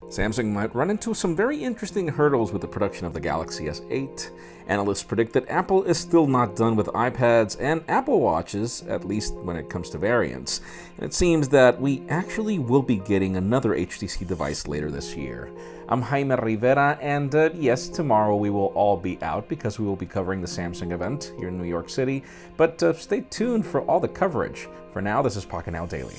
Samsung might run into some very interesting hurdles with the production of the Galaxy S8. Analysts predict that Apple is still not done with iPads and Apple Watches, at least when it comes to variants. And it seems that we actually will be getting another HTC device later this year. I'm Jaime Rivera, and yes, tomorrow we will all be out because we will be covering the Samsung event here in New York City. But stay tuned for all the coverage. For now, this is Pocketnow Daily.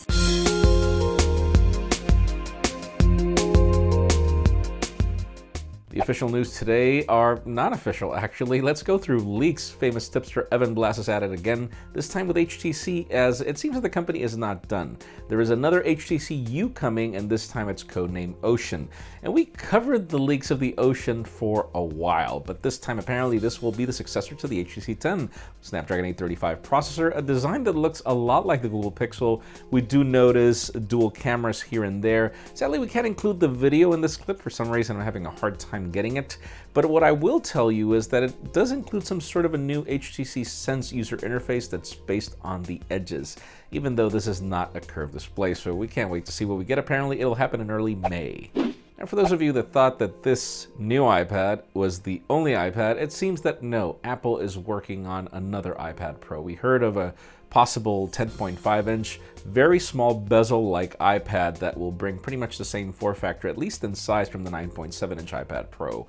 The official news today are not official, actually. Let's go through leaks. Famous tipster Evan Blass is at it again, this time with HTC, as it seems that the company is not done. There is another HTC U coming, and this time it's codenamed Ocean. And we covered the leaks of the Ocean for a while, but this time apparently this will be the successor to the HTC 10 Snapdragon 835 processor, a design that looks a lot like the Google Pixel. We do notice dual cameras here and there. Sadly, we can't include the video in this clip. For some reason, I'm having a hard time getting it, but what I will tell you is that it does include some sort of a new HTC Sense user interface that's based on the edges, even though this is not a curved display, so we can't wait to see what we get. Apparently, it'll happen in early May. And for those of you that thought that this new iPad was the only iPad, it seems that no, Apple is working on another iPad Pro. We heard of a possible 10.5-inch, very small bezel-like iPad that will bring pretty much the same form factor, at least in size, from the 9.7-inch iPad Pro.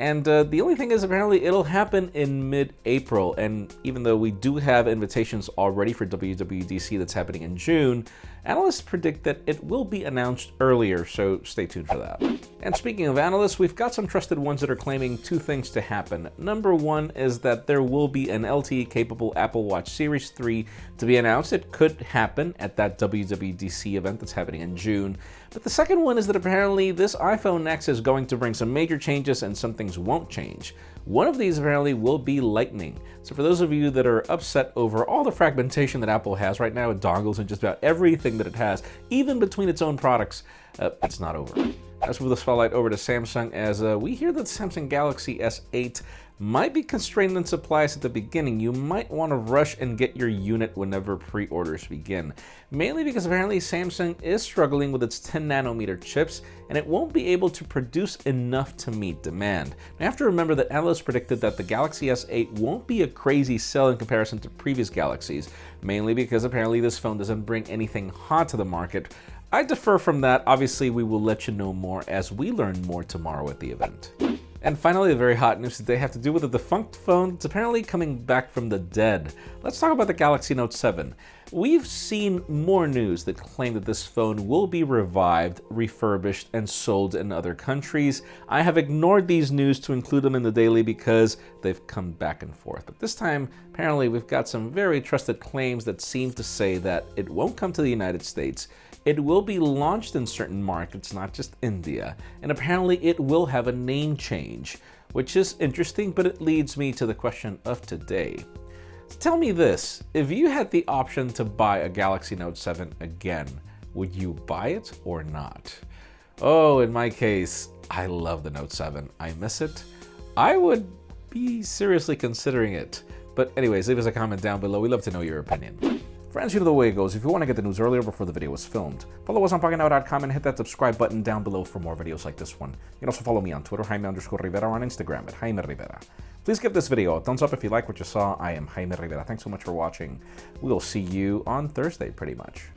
And the only thing is, apparently, it'll happen in mid-April, and even though we do have invitations already for WWDC that's happening in June, analysts predict that it will be announced earlier, so stay tuned for that. And speaking of analysts, we've got some trusted ones that are claiming two things to happen. Number one is that there will be an LTE-capable Apple Watch Series 3 to be announced. It could happen at that WWDC event that's happening in June. But the second one is that apparently this iPhone X is going to bring some major changes and some things won't change. One of these apparently will be Lightning. So for those of you that are upset over all the fragmentation that Apple has right now with dongles and just about everything that it has, even between its own products, it's not over. Let's move the spotlight over to Samsung, as we hear that the Samsung Galaxy S8 might be constrained in supplies at the beginning. You might want to rush and get your unit whenever pre-orders begin. Mainly because apparently Samsung is struggling with its 10 nanometer chips, and it won't be able to produce enough to meet demand. Now, you have to remember that analysts predicted that the Galaxy S8 won't be a crazy sell in comparison to previous Galaxies, mainly because apparently this phone doesn't bring anything hot to the market. I defer from that. Obviously, we will let you know more as we learn more tomorrow at the event. And finally, the very hot news today have to do with a defunct phone that's apparently coming back from the dead. Let's talk about the Galaxy Note 7. We've seen more news that claim that this phone will be revived, refurbished, and sold in other countries. I have ignored these news to include them in the daily because they've come back and forth. But this time, apparently, we've got some very trusted claims that seem to say that it won't come to the United States. It will be launched in certain markets, not just India, and apparently it will have a name change, which is interesting, but it leads me to the question of today. So tell me this, if you had the option to buy a Galaxy Note 7 again, would you buy it or not? Oh, in my case, I love the Note 7. I miss it. I would be seriously considering it. But anyways, leave us a comment down below. We'd love to know your opinion. Friends, you know the way it goes. If you want to get the news earlier before the video was filmed, follow us on Pocketnow.com and hit that subscribe button down below for more videos like this one. You can also follow me on Twitter, Jaime_Rivera, or on Instagram at Jaime Rivera. Please give this video a thumbs up if you like what you saw. I am Jaime Rivera. Thanks so much for watching. We will see you on Thursday, pretty much.